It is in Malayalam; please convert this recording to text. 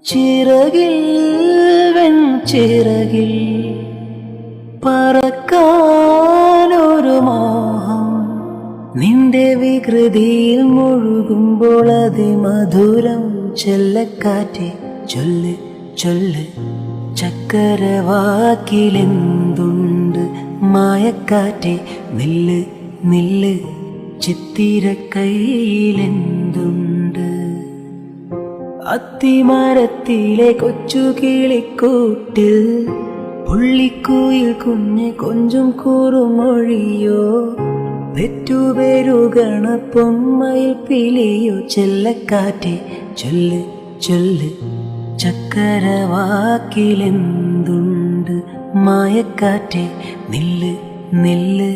ചിറകിൽ വെൺചിറകിൽ പറക്കാനൊരു മോഹം, നിന്റെ വികൃതിയിൽ മുഴുകുമ്പോൾ അതിമധുരം. ചെല്ലക്കാറ്റെ ചൊല്ല് ചൊല്ല്, ചക്കരവാക്കിലെന്തുണ്ട്? മായക്കാറ്റെ നില്ല് നില്ല്, ചിത്തിരക്കൈയിലെന്തുണ്ട്? അത്തിമരത്തിലെ കൊച്ചു കിളിക്കൂട്ടിൽ പുള്ളിക്കുയിൽ കുഞ്ഞ് കൊഞ്ചും കൂറുമൊഴിയോ? പെറ്റുപെരുകണ പൊന്മയിൽ പിലിയോ? ചെല്ലക്കാറ്റെ ചൊല്ല് ചൊല്ല്, ചക്കരവാക്കിലെന്തുണ്ട്? മായക്കാറ്റെ നില്ല് നില്ല്.